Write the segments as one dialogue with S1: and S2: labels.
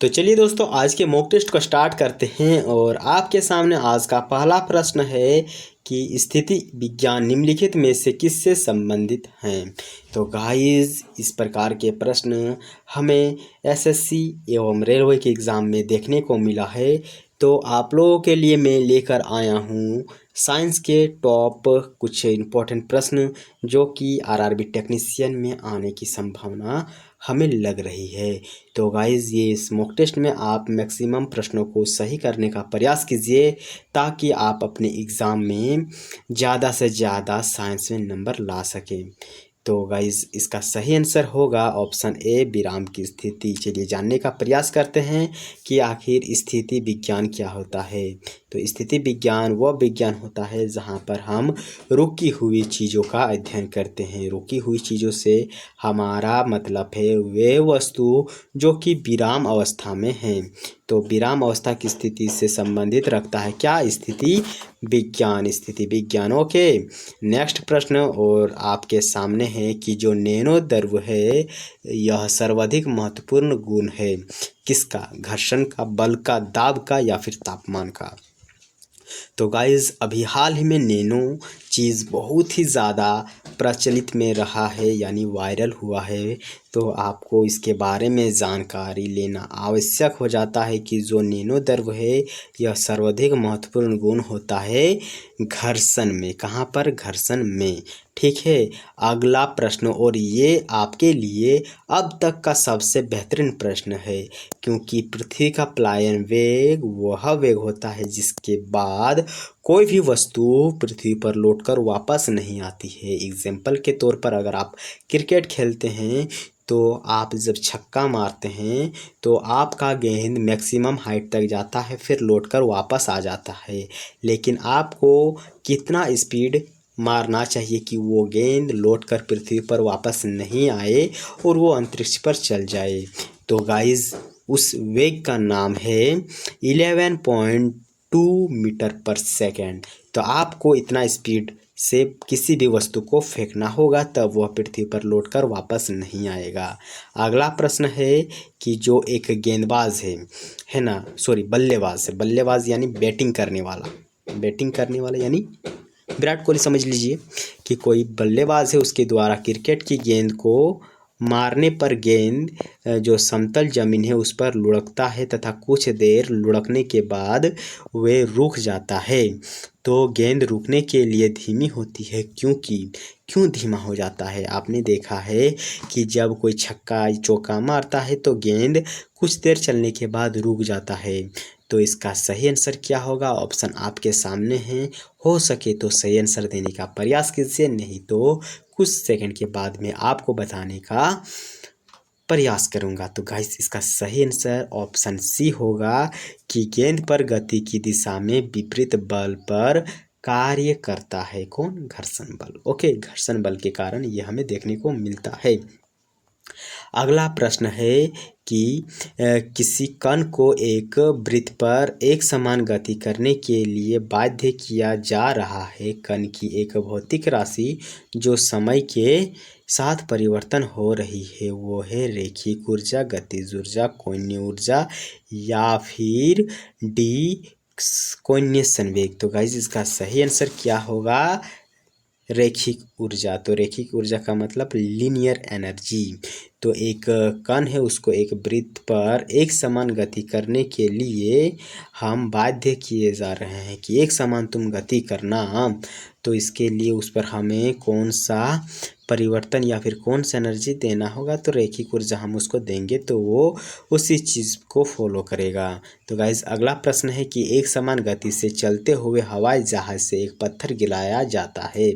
S1: तो चलिए दोस्तों, आज के मॉक टेस्ट को स्टार्ट करते हैं और आपके सामने आज का पहला प्रश्न है कि स्थिति विज्ञान निम्नलिखित में से किससे संबंधित हैं। तो गाइस, इस प्रकार के प्रश्न हमें एसएससी एवं रेलवे के एग्ज़ाम में देखने को मिला है। तो आप लोगों के लिए मैं लेकर आया हूँ साइंस के टॉप कुछ इम्पोर्टेंट प्रश्न जो कि आरआरबी टेक्नीशियन में आने की संभावना हमें लग रही है। तो गाइज़, ये इस मॉक टेस्ट में आप मैक्सिमम प्रश्नों को सही करने का प्रयास कीजिए ताकि आप अपने एग्ज़ाम में ज़्यादा से ज़्यादा साइंस में नंबर ला सकें। तो गाइज़, इसका सही आंसर होगा ऑप्शन ए, विराम की स्थिति। चलिए जानने का प्रयास करते हैं कि आखिर स्थिति विज्ञान क्या होता है। तो स्थिति विज्ञान वह विज्ञान होता है जहाँ पर हम रुकी हुई चीज़ों का अध्ययन करते हैं। रुकी हुई चीज़ों से हमारा मतलब है वे वस्तु जो कि विराम अवस्था में हैं। तो विराम अवस्था की स्थिति से संबंधित रखता है क्या? स्थिति विज्ञान। स्थिति विज्ञान। ओके, नेक्स्ट प्रश्न और आपके सामने है कि जो नैनो द्रव्य है यह सर्वाधिक महत्वपूर्ण गुण है किसका? घर्षण का, बल का, दाब का या फिर तापमान का? तो गाइज़, अभी हाल ही में नैनो चीज़ बहुत ही ज़्यादा प्रचलित में रहा है, यानी वायरल हुआ है। तो आपको इसके बारे में जानकारी लेना आवश्यक हो जाता है कि जो नैनो द्रव्य है यह सर्वाधिक महत्वपूर्ण गुण होता है घर्षण में। कहाँ पर? घर्षण में। ठीक है, अगला प्रश्न, और ये आपके लिए अब तक का सबसे बेहतरीन प्रश्न है क्योंकि पृथ्वी का प्लायन वेग वह वेग होता है जिसके बाद कोई भी वस्तु पृथ्वी पर लौटकर वापस नहीं आती है। एग्जाम्पल के तौर पर अगर आप क्रिकेट खेलते हैं तो आप जब छक्का मारते हैं तो आपका गेंद मैक्सिमम हाइट तक जाता है, फिर लौटकर वापस आ जाता है। लेकिन आपको कितना स्पीड मारना चाहिए कि वो गेंद लौटकर पृथ्वी पर वापस नहीं आए और वो अंतरिक्ष पर चल जाए? तो गाइस, उस वेग का नाम है 11.2 मीटर पर सेकेंड। तो आपको इतना स्पीड से किसी भी वस्तु को फेंकना होगा तब वह पृथ्वी पर लौटकर वापस नहीं आएगा। अगला प्रश्न है कि जो एक गेंदबाज है ना, सॉरी बल्लेबाज है, बल्लेबाज यानी बैटिंग करने वाला यानी विराट कोहली समझ लीजिए कि कोई बल्लेबाज है, उसके द्वारा क्रिकेट की गेंद को मारने पर गेंद जो समतल जमीन है उस पर लुढ़कता है तथा कुछ देर लुढ़कने के बाद वे रुक जाता है। तो गेंद रुकने के लिए धीमी होती है क्यों धीमा हो जाता है? आपने देखा है कि जब कोई छक्का चौका मारता है तो गेंद कुछ देर चलने के बाद रुक जाता है। तो इसका सही आंसर क्या होगा? ऑप्शन आपके सामने है। हो सके तो सही आंसर देने का प्रयास कीजिए, नहीं तो कुछ सेकंड के बाद में आपको बताने का प्रयास करूंगा। तो गाइस, इसका सही आंसर ऑप्शन सी होगा कि गेंद पर गति की दिशा में विपरीत बल पर कार्य करता है। कौन? घर्षण बल। ओके, घर्षण बल के कारण ये हमें देखने को मिलता है। अगला प्रश्न है कि किसी कण को एक वृत्त पर एक समान गति करने के लिए बाध्य किया जा रहा है। कण की एक भौतिक राशि जो समय के साथ परिवर्तन हो रही है वो है रैखिक ऊर्जा, गतिज ऊर्जा, कोणीय ऊर्जा या फिर डी कोणीय संवेग। तो गाइस, इसका सही आंसर क्या होगा? रैखिक ऊर्जा। तो रैखिक ऊर्जा का मतलब लीनियर एनर्जी। तो एक कण है, उसको एक वृत्त पर एक समान गति करने के लिए हम बाध्य किए जा रहे हैं कि एक समान तुम गति करना। तो इसके लिए उस पर हमें कौन सा परिवर्तन या फिर कौन सा एनर्जी देना होगा? तो रैखिक ऊर्जा हम उसको देंगे तो वो उसी चीज़ को फॉलो करेगा। तो गाइज, अगला प्रश्न है कि एक समान गति से चलते हुए हवाई जहाज से एक पत्थर गिराया जाता है।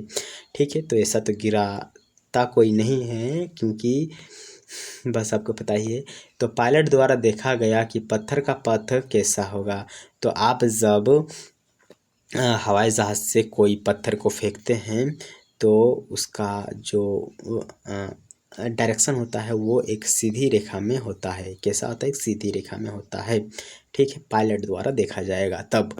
S1: ठीक है, तो ऐसा तो गिराता कोई नहीं है क्योंकि बस आपको पता ही है। तो पायलट द्वारा देखा गया कि पत्थर का पथ कैसा होगा। तो आप जब हवाई जहाज से कोई पत्थर को फेंकते हैं तो उसका जो डायरेक्शन होता है वो एक सीधी रेखा में होता है। कैसा होता है? एक सीधी रेखा में होता है। ठीक है, पायलट द्वारा देखा जाएगा तब।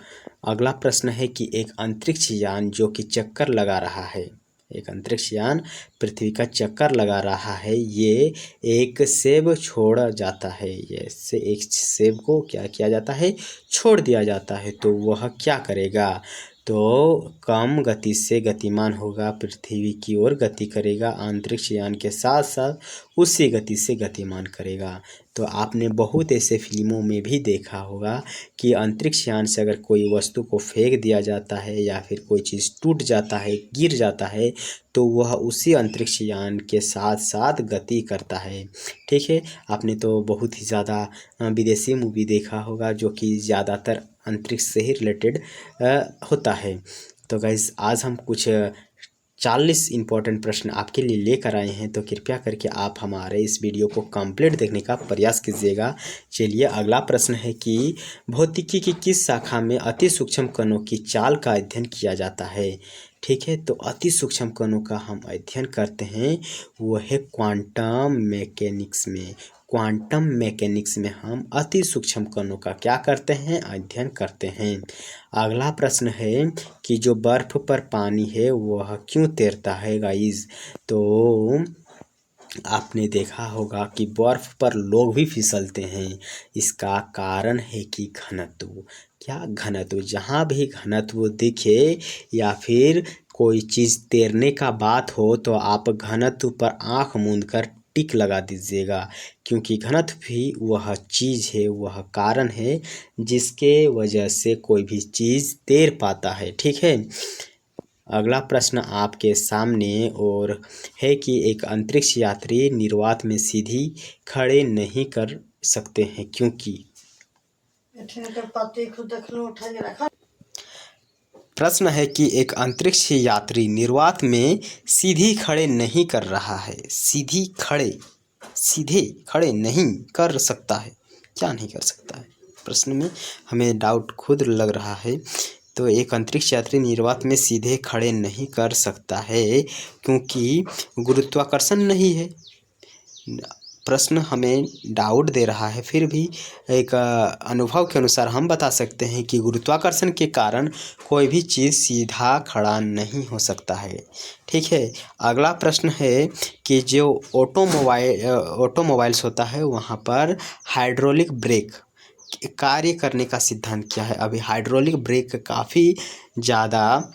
S1: अगला प्रश्न है कि एक अंतरिक्ष यान जो कि चक्कर लगा रहा है, एक अंतरिक्ष यान पृथ्वी का चक्कर लगा रहा है, ये एक सेब छोड़ जाता है, ये एक सेब को क्या किया जाता है, छोड़ दिया जाता है, तो वह क्या करेगा, तो कम गति से गतिमान होगा, पृथ्वी की ओर गति करेगा, अंतरिक्ष यान के साथ साथ उसी गति से गतिमान करेगा। तो आपने बहुत ऐसे फिल्मों में भी देखा होगा कि अंतरिक्ष यान से अगर कोई वस्तु को फेंक दिया जाता है या फिर कोई चीज़ टूट जाता है, गिर जाता है, तो वह उसी अंतरिक्ष यान के साथ साथ गति करता है। ठीक है, आपने तो बहुत ही ज़्यादा विदेशी मूवी देखा होगा जो कि ज़्यादातर अंतरिक्ष से ही रिलेटेड होता है। तो गाइस आज हम कुछ 40 इम्पोर्टेंट प्रश्न आपके लिए लेकर आए हैं, तो कृपया करके आप हमारे इस वीडियो को कंप्लीट देखने का प्रयास कीजिएगा। चलिए अगला प्रश्न है कि भौतिकी की किस शाखा में अति सूक्ष्म कणों की चाल का अध्ययन किया जाता है। ठीक है, तो अति सूक्ष्म कणों का हम अध्ययन करते हैं, वो है क्वांटम मैकेनिक्स में। क्वांटम मैकेनिक्स में हम अति सूक्ष्म कणों का क्या करते हैं, अध्ययन करते हैं। अगला प्रश्न है कि जो बर्फ पर पानी है वह क्यों तैरता है गाइस। तो आपने देखा होगा कि बर्फ पर लोग भी फिसलते हैं, इसका कारण है कि घनत्व। क्या घनत्व, जहाँ भी घनत्व दिखे या फिर कोई चीज़ तैरने का बात हो तो आप घनत्व पर आंख मूंद कर टिक लगा दीजिएगा, क्योंकि घनत्व भी वह चीज़ है, वह कारण है जिसके वजह से कोई भी चीज़ तैर पाता है। ठीक है, अगला प्रश्न आपके सामने और है कि एक अंतरिक्ष यात्री निर्वात में सीधी खड़े नहीं कर सकते हैं क्योंकि। प्रश्न है कि एक अंतरिक्ष यात्री निर्वात में सीधी खड़े नहीं कर रहा है, सीधे खड़े नहीं कर सकता है, क्या नहीं कर सकता है, प्रश्न में हमें डाउट खुद लग रहा है। तो एक अंतरिक्ष यात्री निर्वात में सीधे खड़े नहीं कर सकता है क्योंकि गुरुत्वाकर्षण नहीं है। प्रश्न हमें डाउट दे रहा है, फिर भी एक अनुभव के अनुसार हम बता सकते हैं कि गुरुत्वाकर्षण के कारण कोई भी चीज़ सीधा खड़ा नहीं हो सकता है। ठीक है, अगला प्रश्न है कि जो ऑटोमोबाइल्स होता है वहाँ पर हाइड्रोलिक ब्रेक कार्य करने का सिद्धांत क्या है। अभी हाइड्रोलिक ब्रेक काफ़ी ज़्यादा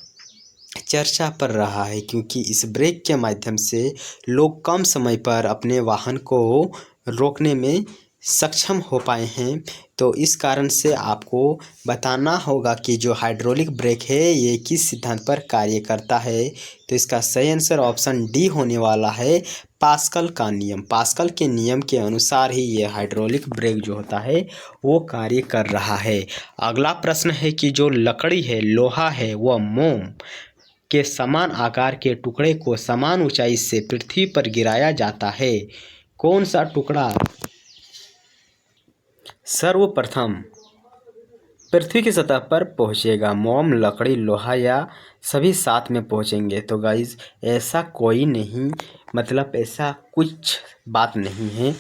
S1: चर्चा पर रहा है क्योंकि इस ब्रेक के माध्यम से लोग कम समय पर अपने वाहन को रोकने में सक्षम हो पाए हैं। तो इस कारण से आपको बताना होगा कि जो हाइड्रोलिक ब्रेक है ये किस सिद्धांत पर कार्य करता है। तो इसका सही आंसर ऑप्शन डी होने वाला है, पास्कल का नियम। पास्कल के नियम के अनुसार ही ये हाइड्रोलिक ब्रेक जो होता है वो कार्य कर रहा है। अगला प्रश्न है कि जो लकड़ी है, लोहा है, वह मोम के समान आकार के टुकड़े को समान ऊंचाई से पृथ्वी पर गिराया जाता है, कौन सा टुकड़ा सर्वप्रथम पृथ्वी की सतह पर पहुंचेगा। मोम, लकड़ी, लोहा या सभी साथ में पहुंचेंगे। तो गाइज ऐसा कोई नहीं, मतलब ऐसा कुछ बात नहीं है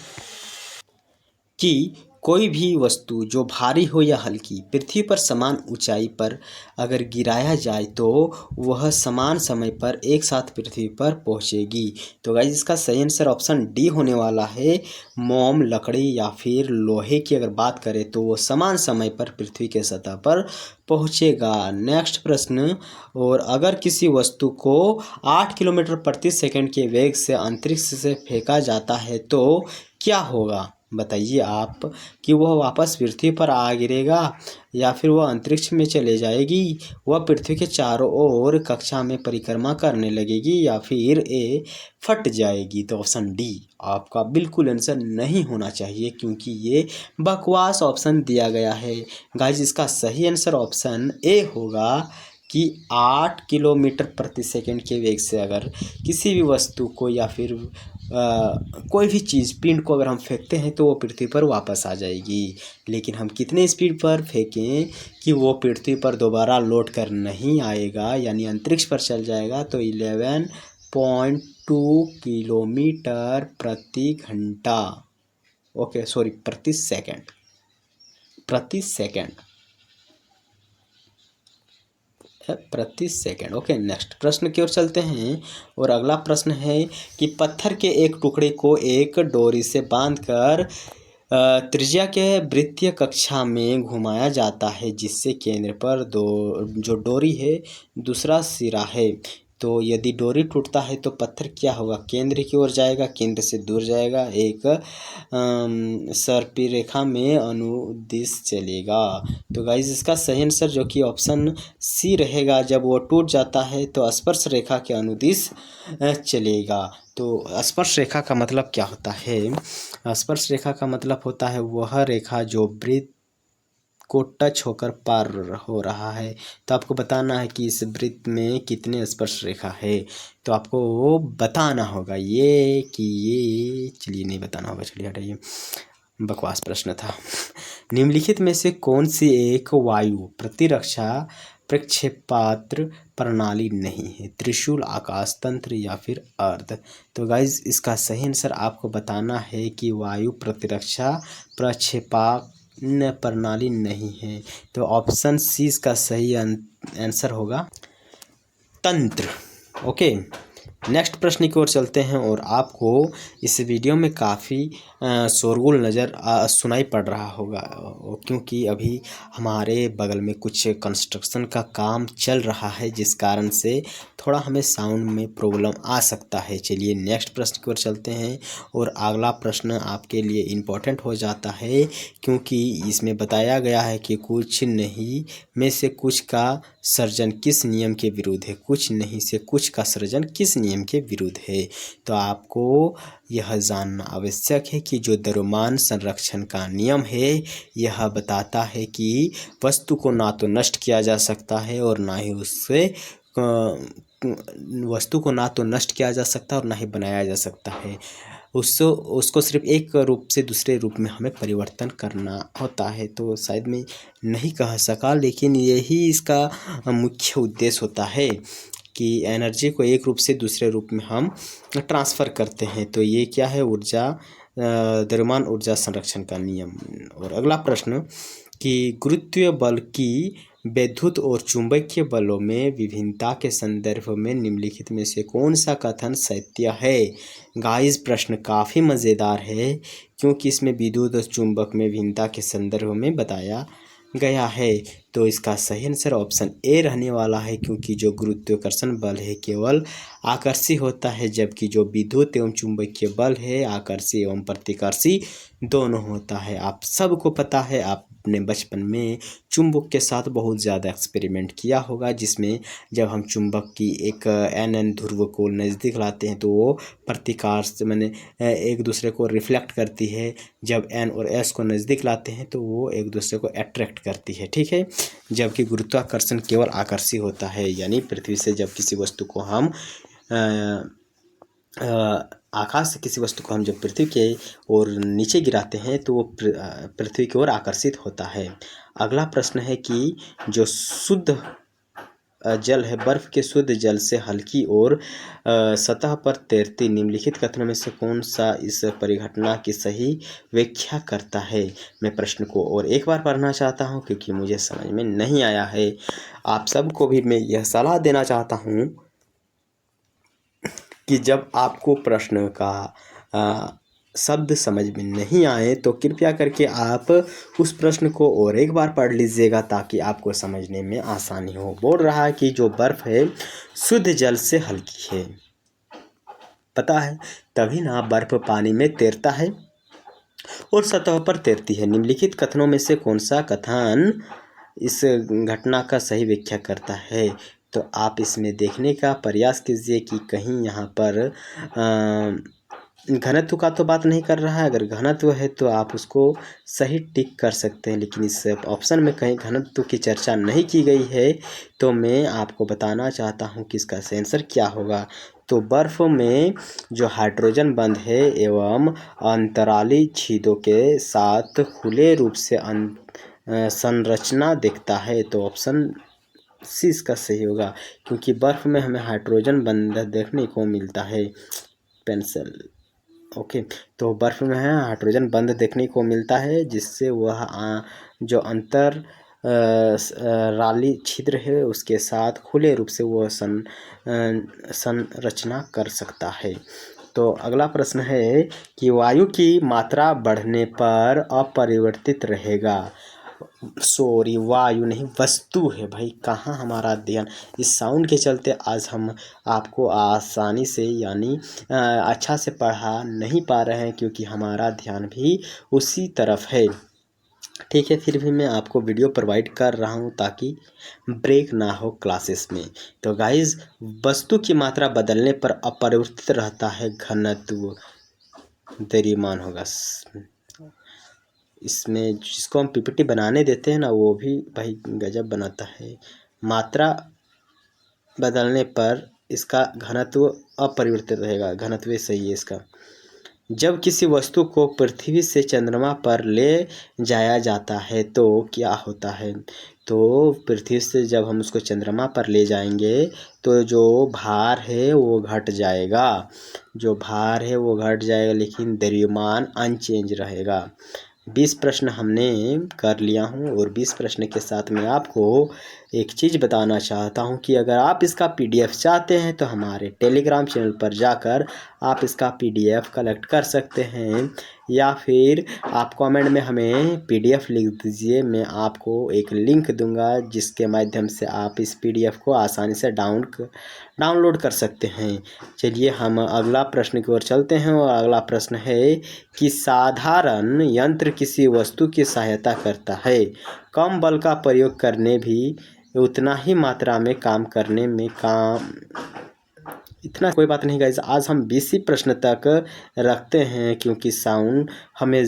S1: कि कोई भी वस्तु जो भारी हो या हल्की पृथ्वी पर समान ऊंचाई पर अगर गिराया जाए तो वह समान समय पर एक साथ पृथ्वी पर पहुंचेगी। तो गाइस इसका सही आंसर ऑप्शन डी होने वाला है, मोम, लकड़ी या फिर लोहे की अगर बात करें तो वो समान समय पर पृथ्वी के सतह पर पहुंचेगा। नेक्स्ट प्रश्न, और अगर किसी वस्तु को 8 किलोमीटर प्रति सेकंड के वेग से अंतरिक्ष से फेंका जाता है तो क्या होगा। बताइए आप कि वह वापस पृथ्वी पर आ गिरेगा या फिर वह अंतरिक्ष में चले जाएगी, वह पृथ्वी के चारों ओर कक्षा में परिक्रमा करने लगेगी या फिर ये फट जाएगी। तो ऑप्शन डी आपका बिल्कुल आंसर नहीं होना चाहिए क्योंकि ये बकवास ऑप्शन दिया गया है। गाइस इसका सही आंसर ऑप्शन ए होगा कि 8 किलोमीटर प्रति सेकंड के वेग से अगर किसी भी वस्तु को या फिर कोई भी चीज़, पिंड को अगर हम फेंकते हैं तो वो पृथ्वी पर वापस आ जाएगी। लेकिन हम कितने स्पीड पर फेंकें कि वो पृथ्वी पर दोबारा लौट कर नहीं आएगा, यानी अंतरिक्ष पर चल जाएगा, तो 11.2 किलोमीटर प्रति घंटा, ओके सॉरी प्रति सेकंड। प्रति सेकंड। ओके, नेक्स्ट प्रश्न की ओर चलते हैं। और अगला प्रश्न है कि पत्थर के एक टुकड़े को एक डोरी से बांधकर त्रिज्या के वृत्तीय कक्षा में घुमाया जाता है, जिससे केंद्र पर जो डोरी है दूसरा सिरा है। तो यदि डोरी टूटता है तो पत्थर क्या होगा? केंद्र की ओर जाएगा, केंद्र से दूर जाएगा, एक सर्पी रेखा में अनुदिश चलेगा। तो गाइज इसका सही आंसर जो कि ऑप्शन सी रहेगा। जब वो टूट जाता है तो स्पर्श रेखा के अनुदिश चलेगा। तो स्पर्श रेखा का मतलब क्या होता है? स्पर्श रेखा का मतलब होता है वह रेखा जो वृत्त को टच होकर पार हो रहा है। तो आपको बताना है कि इस वृत्त में कितने स्पर्श रेखा है। तो आपको वो बताना होगा ये कि ये, चलिए नहीं बताना होगा, चलिए हटाइए, बकवास प्रश्न था। निम्नलिखित में से कौन सी एक वायु प्रतिरक्षा प्रक्षेपास्त्र प्रणाली नहीं है? त्रिशूल, आकाश तंत्र या फिर अर्ध? तो गाइज इसका सही आंसर आपको बताना है कि वायु प्रतिरक्षा प्रक्षेपा प्रणाली नहीं है। तो ऑप्शन सी इसका सही आंसर होगा, तंत्र। ओके, नेक्स्ट प्रश्न की ओर चलते हैं। और आपको इस वीडियो में काफ़ी शोरगुल सुनाई पड़ रहा होगा, क्योंकि अभी हमारे बगल में कुछ कंस्ट्रक्शन का काम चल रहा है, जिस कारण से थोड़ा हमें साउंड में प्रॉब्लम आ सकता है। चलिए नेक्स्ट प्रश्न की ओर चलते हैं। और अगला प्रश्न आपके लिए इम्पोर्टेंट हो जाता है, क्योंकि इसमें बताया गया है कि कुछ नहीं में से कुछ का सृजन किस नियम के विरुद्ध है? कुछ नहीं से कुछ का सृजन किस नियम के विरुद्ध है? तो आपको यह जानना आवश्यक है कि जो द्रव्यमान संरक्षण का नियम है, यह बताता है कि वस्तु को ना तो नष्ट किया जा सकता है और ना ही वस्तु को ना तो नष्ट किया जा सकता और ना ही बनाया जा सकता है। उसको सिर्फ एक रूप से दूसरे रूप में हमें परिवर्तन करना होता है। तो शायद मैं नहीं कह सका, लेकिन यही इसका मुख्य उद्देश्य होता है कि एनर्जी को एक रूप से दूसरे रूप में हम ट्रांसफ़र करते हैं। तो ये क्या है? ऊर्जा, द्रव्यमान ऊर्जा संरक्षण का नियम। और अगला प्रश्न कि गुरुत्वीय बल की वैद्युत और चुंबकीय बलों में विभिन्नता के संदर्भ में निम्नलिखित में से कौन सा कथन सत्य है? गाइस प्रश्न काफ़ी मज़ेदार है, क्योंकि इसमें विद्युत और चुंबक में भिन्नता के संदर्भ में बताया गया है। तो इसका सही आंसर ऑप्शन ए रहने वाला है, क्योंकि जो गुरुत्वाकर्षण बल है केवल आकर्षी होता है, जबकि जो विद्युत एवं चुंबकीय बल है आकर्षी एवं प्रतिकर्षी दोनों होता है। आप सबको पता है, आपने बचपन में चुंबक के साथ बहुत ज़्यादा एक्सपेरिमेंट किया होगा, जिसमें जब हम चुंबक की एक एन ध्रुव को नज़दीक लाते हैं तो वो प्रतिकर्ष मैंने एक दूसरे को रिफ्लेक्ट करती है। जब एन और एस को नज़दीक लाते हैं तो वो एक दूसरे को अट्रैक्ट करती है, ठीक है। जबकि गुरुत्वाकर्षण केवल आकर्षी होता है, यानी पृथ्वी से जब किसी वस्तु को हम आकाश से किसी वस्तु को हम जब पृथ्वी के ओर नीचे गिराते हैं तो वो पृथ्वी की ओर आकर्षित होता है। अगला प्रश्न है कि जो शुद्ध जल है, बर्फ के शुद्ध जल से हल्की और सतह पर तैरती निम्नलिखित कथनों में से कौन सा इस परिघटना की सही व्याख्या करता है? मैं प्रश्न को और एक बार पढ़ना चाहता हूँ, क्योंकि मुझे समझ में नहीं आया है। आप सबको भी मैं यह सलाह देना चाहता हूँ कि जब आपको प्रश्न का शब्द समझ में नहीं आए तो कृपया करके आप उस प्रश्न को और एक बार पढ़ लीजिएगा, ताकि आपको समझने में आसानी हो। बोल रहा है कि जो बर्फ़ है शुद्ध जल से हल्की है, पता है, तभी ना बर्फ़ पानी में तैरता है और सतह पर तैरती है। निम्नलिखित कथनों में से कौन सा कथन इस घटना का सही व्याख्या करता है? तो आप इसमें देखने का प्रयास कीजिए कि कहीं यहाँ पर घनत्व का तो बात नहीं कर रहा है। अगर घनत्व है तो आप उसको सही टिक कर सकते हैं, लेकिन इस ऑप्शन में कहीं घनत्व की चर्चा नहीं की गई है। तो मैं आपको बताना चाहता हूँ कि इसका आंसर क्या होगा। तो बर्फ़ में जो हाइड्रोजन बंध है एवं अंतराली छेदों के साथ खुले रूप से संरचना दिखता है। तो ऑप्शन सी इसका सही होगा, क्योंकि बर्फ़ में हमें हाइड्रोजन बंध देखने को मिलता है। Pencil, okay. तो बर्फ़ में है हाइड्रोजन बंध देखने को मिलता है, जिससे वह जो अंतर राली छिद्र है उसके साथ खुले रूप से वो संरचना कर सकता है। तो अगला प्रश्न है कि वायु की मात्रा बढ़ने पर अपरिवर्तित रहेगा। सॉरी, वायु नहीं वस्तु है भाई, कहाँ हमारा ध्यान। इस साउंड के चलते आज हम आपको आसानी से यानी अच्छा से पढ़ा नहीं पा रहे हैं, क्योंकि हमारा ध्यान भी उसी तरफ है। ठीक है, फिर भी मैं आपको वीडियो प्रोवाइड कर रहा हूँ ताकि ब्रेक ना हो क्लासेस में। तो गाइज, वस्तु की मात्रा बदलने पर अपरिवर्तित रहता है घनत्व, द्रव्यमान होगा। इसमें जिसको हम पीपीटी बनाने देते हैं ना, वो भी भाई गजब बनाता है। मात्रा बदलने पर इसका घनत्व अपरिवर्तित रहेगा, घनत्व सही है इसका। जब किसी वस्तु को पृथ्वी से चंद्रमा पर ले जाया जाता है तो क्या होता है। तो पृथ्वी से जब हम उसको चंद्रमा पर ले जाएंगे तो जो भार है वो घट जाएगा, जो भार है वो घट जाएगा, लेकिन द्रव्यमान अनचेंज रहेगा। 20 प्रश्न हमने कर लिया हूँ, और 20 प्रश्न के साथ मैं आपको एक चीज़ बताना चाहता हूँ कि अगर आप इसका पीडीएफ चाहते हैं तो हमारे टेलीग्राम चैनल पर जाकर आप इसका पीडीएफ कलेक्ट कर सकते हैं, या फिर आप कमेंट में हमें पीडीएफ लिख दीजिए। मैं आपको एक लिंक दूंगा जिसके माध्यम से आप इस पीडीएफ को आसानी से डाउनलोड कर सकते हैं। चलिए हम अगला प्रश्न की ओर चलते हैं, और अगला प्रश्न है कि साधारण यंत्र किसी वस्तु की सहायता करता है, कम बल का प्रयोग करने भी उतना ही मात्रा में काम करने में इतना कोई बात नहीं गाइस। आज हम 20 प्रश्न तक रखते हैं, क्योंकि साउंड हमें